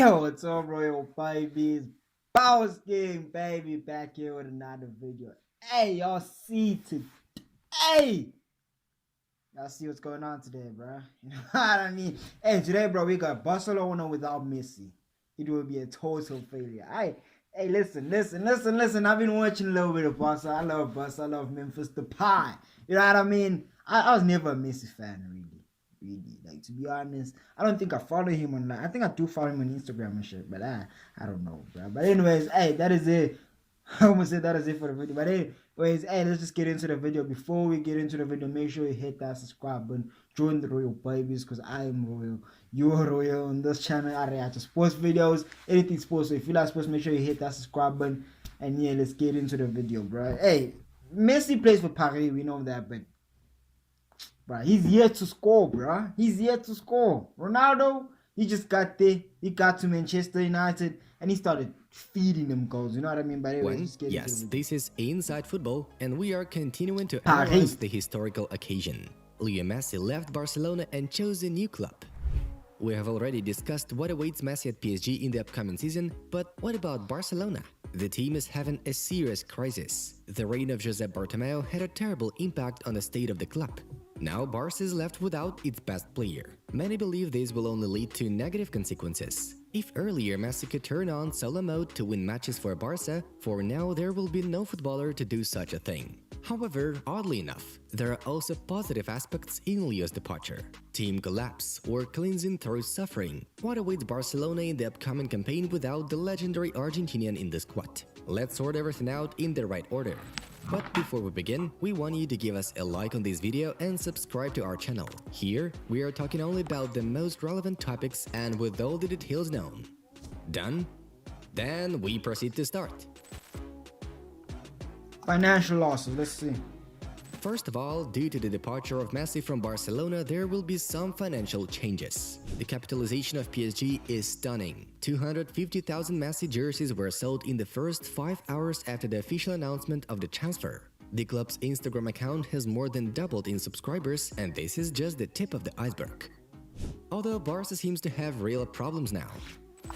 What's up, Royal Babies? Boss Game, baby, back here with another video. Hey, y'all see today? Hey, y'all see what's going on today, bro? You know what I mean? Hey, today, bro, we got Barcelona without Messi. It will be a total failure. Hey, listen. I've been watching a little bit of Barca. I love Barca. I love Memphis the Pie. You know what I mean? I was never a Messi fan, really. Like, to be honest, I don't think I follow him online. I think I do follow him on Instagram and shit, but I don't know, bro. But anyways, hey, that is it. I almost said that is it for the video. But anyways, hey, let's just get into the video. Before we get into the video, make sure you hit that subscribe button, join the Royal Babies, because I am royal, you're royal. On this channel I react to sports videos, anything sports. So if you like sports, make sure you hit that subscribe button. And yeah, let's get into the video, bro. Hey, Messi plays for Paris, we know that, but bro, he's yet to score, bro. He's yet to score. Ronaldo, he just got there. He got to Manchester United and he started feeding them goals. You know what I mean? But anyways, yes, this is Inside Football, and we are continuing to analyze the historical occasion. Leo Messi left Barcelona and chose a new club. We have already discussed what awaits Messi at PSG in the upcoming season, but what about Barcelona? The team is having a serious crisis. The reign of Josep Bartomeu had a terrible impact on the state of the club. Now Barca is left without its best player. Many believe this will only lead to negative consequences. If earlier Messi could turn on solo mode to win matches for Barca, for now there will be no footballer to do such a thing. However, oddly enough, there are also positive aspects in Leo's departure. Team collapse or cleansing through suffering. What awaits Barcelona in the upcoming campaign without the legendary Argentinian in the squad? Let's sort everything out in the right order. But before we begin, we want you to give us a like on this video and subscribe to our channel. Here, we are talking only about the most relevant topics and with all the details known. Done? Then we proceed to start. Financial losses, let's see. First of all, due to the departure of Messi from Barcelona, there will be some financial changes. The capitalization of PSG is stunning. 250,000 Messi jerseys were sold in the first 5 hours after the official announcement of the transfer. The club's Instagram account has more than doubled in subscribers, and this is just the tip of the iceberg. Although Barca seems to have real problems now.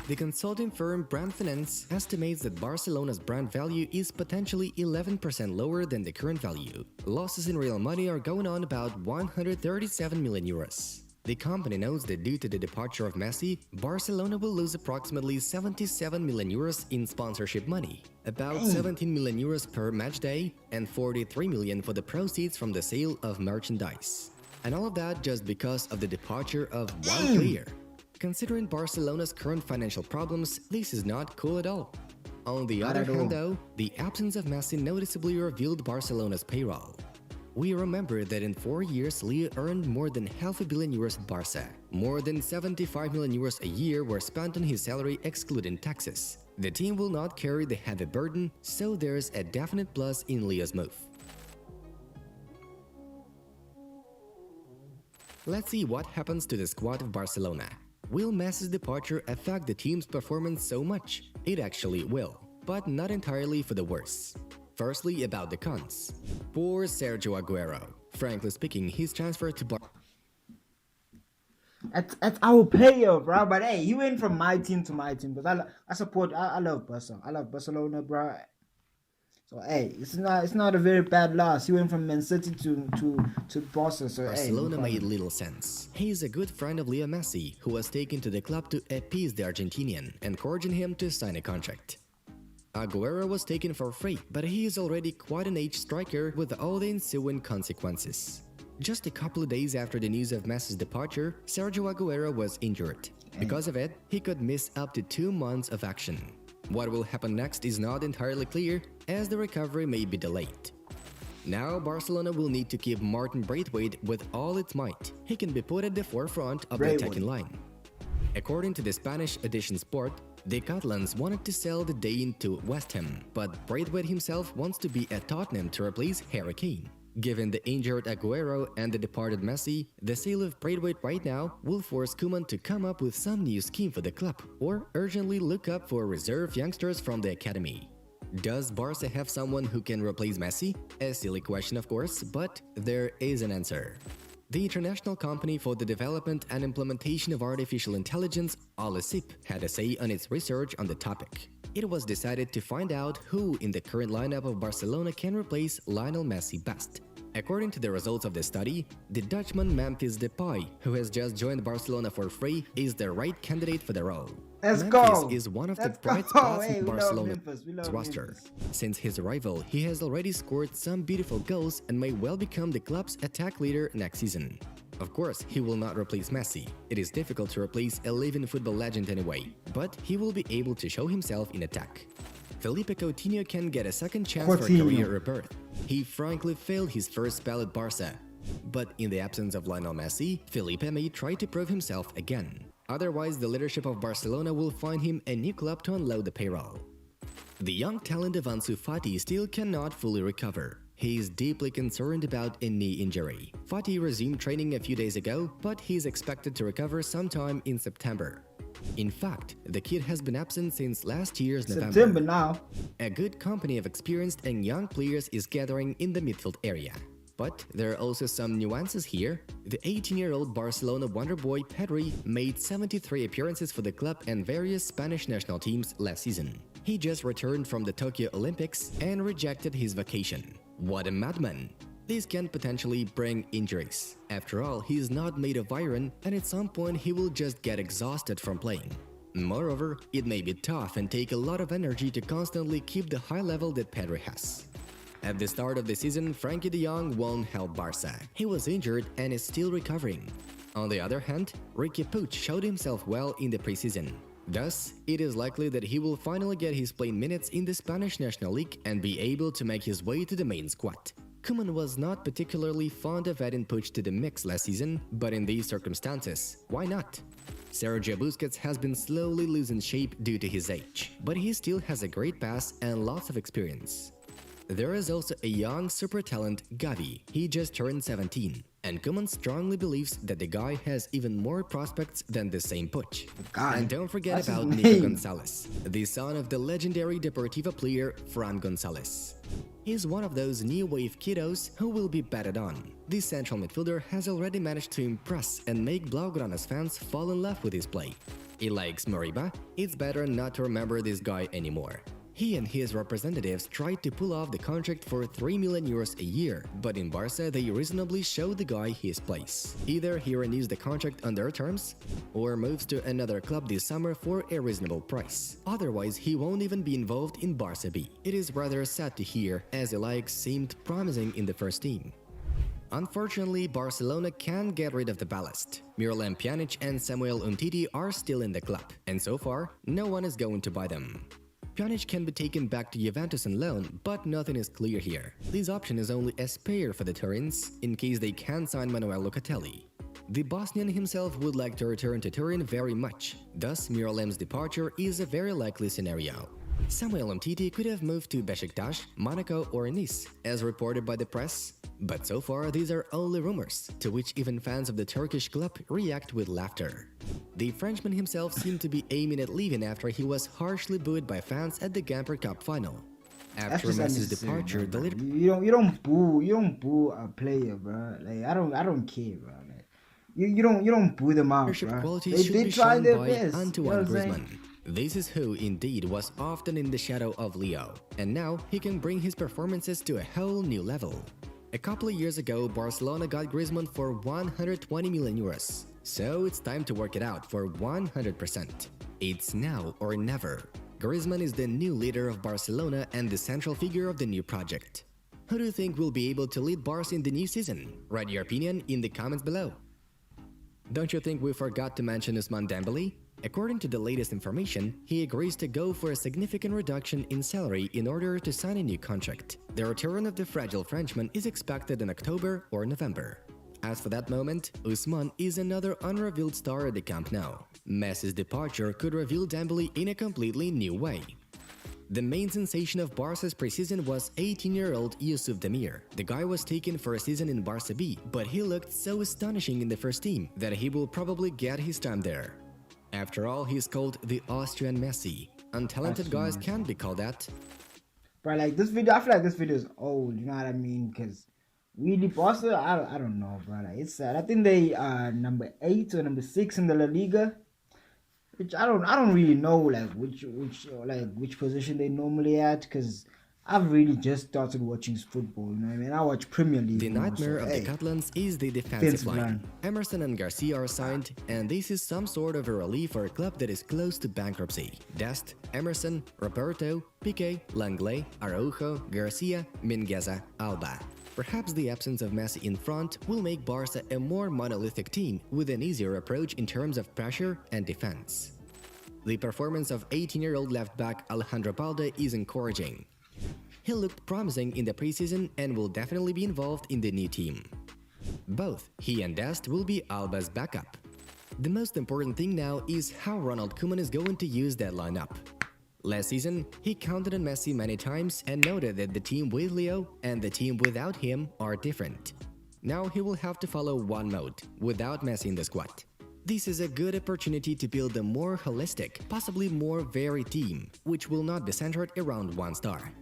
The consulting firm Brand Finance estimates that Barcelona's brand value is potentially 11% lower than the current value. Losses in real money are going on about 137 million euros. The company notes that due to the departure of Messi, Barcelona will lose approximately 77 million euros in sponsorship money, about 17 million euros per match day, and 43 million for the proceeds from the sale of merchandise. And all of that just because of the departure of one player. Considering Barcelona's current financial problems, this is not cool at all. On the other hand though, the absence of Messi noticeably revealed Barcelona's payroll. We remember that in 4 years Leo earned more than €500 million at Barca. More than 75 million euros a year were spent on his salary excluding taxes. The team will not carry the heavy burden, so there's a definite plus in Leo's move. Let's see what happens to the squad of Barcelona. Will Messi's departure affect the team's performance so much? It actually will, but not entirely for the worse. Firstly, about the cons. Poor Sergio Aguero. Frankly speaking, his transfer to That's our player, bro. But hey, he went from my team to my team because I love Barca. I love Barcelona, bro. So hey, it's not a very bad loss. He went from Man City to Barca. So Barcelona hey, made little sense. He is a good friend of Leo Messi, who was taken to the club to appease the Argentinian, encouraging him to sign a contract. Aguero was taken for free, but he is already quite an aged striker with all the ensuing consequences. Just a couple of days after the news of Messi's departure, Sergio Aguero was injured. Because of it, he could miss up to 2 months of action. What will happen next is not entirely clear, as the recovery may be delayed. Now Barcelona will need to keep Martin Braithwaite with all its might. He can be put at the forefront of the attacking line. According to the Spanish edition Sport, the Catalans wanted to sell the Dane to West Ham, but Braithwaite himself wants to be at Tottenham to replace Harry Kane. Given the injured Aguero and the departed Messi, the sale of Braithwaite right now will force Koeman to come up with some new scheme for the club, or urgently look up for reserve youngsters from the academy. Does Barca have someone who can replace Messi? A silly question of course, but there is an answer. The international company for the development and implementation of artificial intelligence, ALICIP, had a say on its research on the topic. It was decided to find out who in the current lineup of Barcelona can replace Lionel Messi best. According to the results of the study, the Dutchman Memphis Depay, who has just joined Barcelona for free, is the right candidate for the role. Let's Memphis go. is one of Let's the bright go. spots Hey, in we love Barcelona's Memphis. We love roster. Memphis. Since his arrival, he has already scored some beautiful goals and may well become the club's attack leader next season. Of course, he will not replace Messi. It is difficult to replace a living football legend anyway, but he will be able to show himself in attack. Felipe Coutinho can get a second chance for career rebirth. He frankly failed his first spell at Barca. But in the absence of Lionel Messi, Felipe may try to prove himself again. Otherwise, the leadership of Barcelona will find him a new club to unload the payroll. The young talent of Ansu Fati still cannot fully recover. He is deeply concerned about a knee injury. Fati resumed training a few days ago, but he is expected to recover sometime in September. In fact, the kid has been absent since last year's November. September now. A good company of experienced and young players is gathering in the midfield area. But there are also some nuances here. The 18-year-old Barcelona wonder boy Pedri made 73 appearances for the club and various Spanish national teams last season. He just returned from the Tokyo Olympics and rejected his vacation. What a madman! This can potentially bring injuries. After all, he is not made of iron, and at some point he will just get exhausted from playing. Moreover, it may be tough and take a lot of energy to constantly keep the high level that Pedri has. At the start of the season, Frankie de Jong won't help Barca. He was injured and is still recovering. On the other hand, Riqui Puig showed himself well in the preseason. Thus, it is likely that he will finally get his playing minutes in the Spanish National League and be able to make his way to the main squad. Koeman was not particularly fond of adding Puig to the mix last season, but in these circumstances, why not? Sergio Busquets has been slowly losing shape due to his age, but he still has a great pass and lots of experience. There is also a young super talent, Gavi. He just turned 17, and Koeman strongly believes that the guy has even more prospects than the same Puig. And don't forget about Nico Gonzalez, the son of the legendary Deportiva player Fran Gonzalez. He's one of those new wave kiddos who will be betted on. This central midfielder has already managed to impress and make Blaugrana's fans fall in love with his play. He likes Moriba. It's better not to remember this guy anymore. He and his representatives tried to pull off the contract for 3 million euros a year, but in Barca they reasonably showed the guy his place. Either he renews the contract on their terms, or moves to another club this summer for a reasonable price. Otherwise, he won't even be involved in Barca B. It is rather sad to hear, as the likes seemed promising in the first team. Unfortunately, Barcelona can't get rid of the ballast. Miralem Pjanic and Samuel Umtiti are still in the club, and so far, no one is going to buy them. Pjanic can be taken back to Juventus on loan, but nothing is clear here. This option is only a spare for the Turins, in case they can't sign Manuel Locatelli. The Bosnian himself would like to return to Turin very much, thus Miralem's departure is a very likely scenario. Samuel Umtiti could have moved to Beşiktaş, Monaco or Nice, as reported by the press, but so far these are only rumors, to which even fans of the Turkish club react with laughter. The Frenchman himself seemed to be aiming at leaving after he was harshly booed by fans at the Gamper Cup final. After Messi's departure, the leader you don't boo a player, bro. Like I don't care, bro. Like, you don't boo them out, bro. They try their best. Antoine Griezmann. This is who indeed was often in the shadow of Leo, and now he can bring his performances to a whole new level. A couple of years ago, Barcelona got Griezmann for 120 million euros, so it's time to work it out for 100%. It's now or never. Griezmann is the new leader of Barcelona and the central figure of the new project. Who do you think will be able to lead Barca in the new season? Write your opinion in the comments below. Don't you think we forgot to mention Ousmane Dembélé? According to the latest information, he agrees to go for a significant reduction in salary in order to sign a new contract. The return of the fragile Frenchman is expected in October or November. As for that moment, Ousmane is another unrevealed star at the Camp Nou. Messi's departure could reveal Dembélé in a completely new way. The main sensation of Barca's preseason was 18-year-old Yusuf Demir. The guy was taken for a season in Barca B, but he looked so astonishing in the first team that he will probably get his time there. After all, he's called the Austrian Messi. Untalented guys can't be called that. Bro, like this video, I feel like this video is old, you know what I mean? Because Really, Barca? I don't know, brother. It's sad. I think they are number 8 or number 6 in the La Liga. Which I don't really know like which position they normally at, because I've really just started watching football. You know what I mean? I watch Premier League. The nightmare of the Catalans is the defensive line. Emerson and Garcia are signed, and this is some sort of a relief for a club that is close to bankruptcy. Dest, Emerson, Roberto, Piqué, Langley, Araujo, Garcia, Mingueza, Alba. Perhaps the absence of Messi in front will make Barca a more monolithic team with an easier approach in terms of pressure and defense. The performance of 18-year-old left-back Alejandro Balde is encouraging. He looked promising in the preseason and will definitely be involved in the new team. Both he and Dest will be Alba's backup. The most important thing now is how Ronald Koeman is going to use that lineup. Last season, he counted on Messi many times and noted that the team with Leo and the team without him are different. Now he will have to follow one mode, without Messi in the squad. This is a good opportunity to build a more holistic, possibly more varied team, which will not be centered around one star.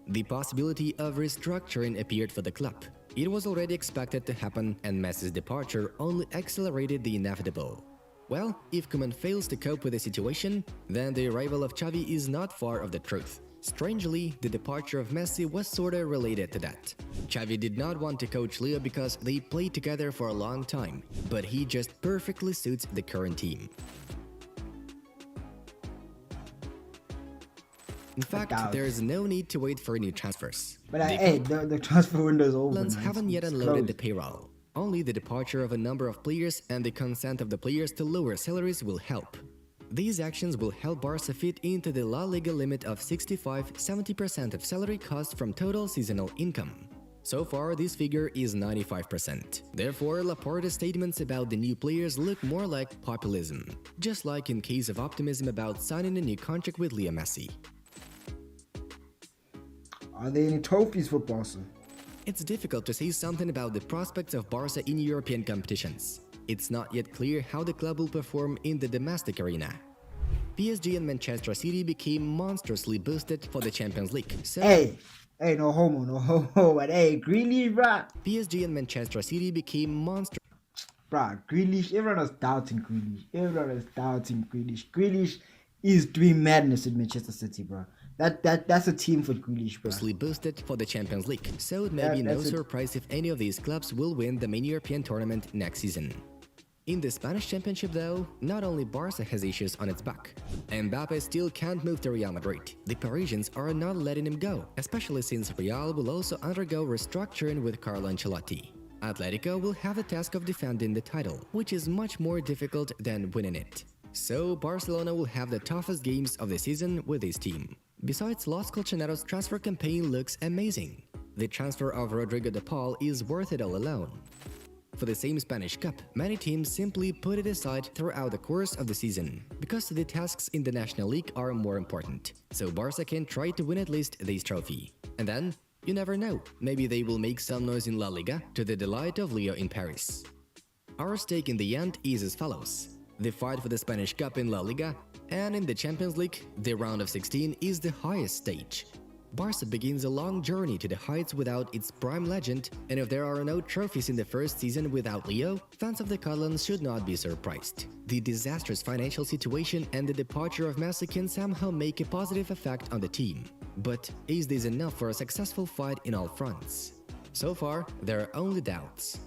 The possibility of restructuring appeared for the club. It was already expected to happen, and Messi's departure only accelerated the inevitable. Well, if Koeman fails to cope with the situation, then the arrival of Xavi is not far of the truth. Strangely, the departure of Messi was sorta related to that. Xavi did not want to coach Leo because they played together for a long time, but he just perfectly suits the current team. In fact, there is no need to wait for new transfers. But the transfer window is over. Catalans haven't yet unloaded the payroll. Only the departure of a number of players and the consent of the players to lower salaries will help. These actions will help Barca fit into the La Liga limit of 65–70% of salary cost from total seasonal income. So far, this figure is 95%. Therefore, Laporta's statements about the new players look more like populism, just like in case of optimism about signing a new contract with Leo Messi. Are there any trophies for Barca? It's difficult to say something about the prospects of Barca in European competitions. It's not yet clear how the club will perform in the domestic arena. PSG and Manchester City became monstrously boosted for the Champions League. So no homo, but Grealish, bruh. PSG and Manchester City became Bruh, Grealish, everyone was doubting Grealish. Grealish is doing madness at Manchester City, bruh. That's a team for Grealish, bro. Boosted for the Champions League, so it may be no surprise if any of these clubs will win the main European tournament next season. In the Spanish Championship though, not only Barca has issues on its back. Mbappe still can't move to Real Madrid. The Parisians are not letting him go, especially since Real will also undergo restructuring with Carlo Ancelotti. Atletico will have the task of defending the title, which is much more difficult than winning it. So Barcelona will have the toughest games of the season with this team. Besides, Los Colchoneros' transfer campaign looks amazing. The transfer of Rodrigo de Paul is worth it all alone. For the same Spanish Cup, many teams simply put it aside throughout the course of the season, because the tasks in the National League are more important, so Barca can try to win at least this trophy. And then, you never know, maybe they will make some noise in La Liga to the delight of Leo in Paris. Our stake in the end is as follows. The fight for the Spanish Cup in La Liga, and in the Champions League, the round of 16 is the highest stage. Barca begins a long journey to the heights without its prime legend, and if there are no trophies in the first season without Leo, fans of the Catalans should not be surprised. The disastrous financial situation and the departure of Messi can somehow make a positive effect on the team. But is this enough for a successful fight in all fronts? So far, there are only doubts.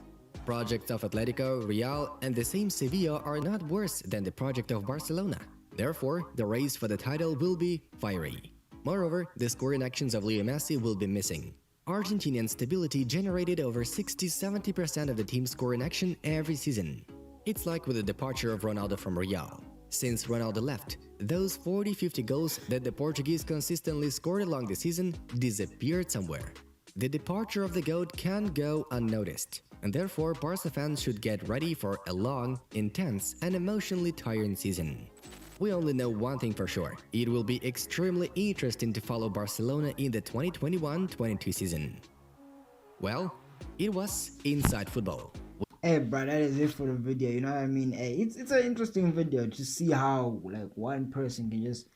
Projects of Atletico, Real, and the same Sevilla are not worse than the project of Barcelona. Therefore, the race for the title will be fiery. Moreover, the scoring actions of Leo Messi will be missing. Argentinian stability generated over 60–70% of the team's scoring action every season. It's like with the departure of Ronaldo from Real. Since Ronaldo left, those 40–50 goals that the Portuguese consistently scored along the season disappeared somewhere. The departure of the GOAT can't go unnoticed, and therefore Barca fans should get ready for a long, intense, and emotionally tiring season. We only know one thing for sure. It will be extremely interesting to follow Barcelona in the 2021-22 season. Well, it was Inside Football. Hey bro, that is it for the video, you know what I mean? Hey, it's an interesting video to see how like one person can just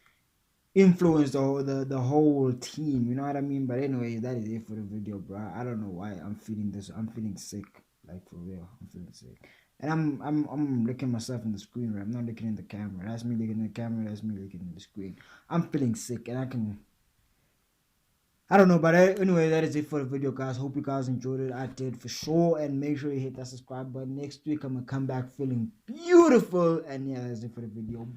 influence the whole team. You know what I mean? But anyway, that is it for the video, bro. I don't know why I'm feeling this. I'm feeling sick, like for real. I'm feeling sick, and I'm looking myself in the screen. Right? I'm not looking in the camera. That's me looking in the camera. That's me looking in the screen. I'm feeling sick, and I don't know, but anyway, that is it for the video, guys. Hope you guys enjoyed it. I did for sure, and make sure you hit that subscribe button. Next week, I'm gonna come back feeling beautiful, and yeah, that's it for the video.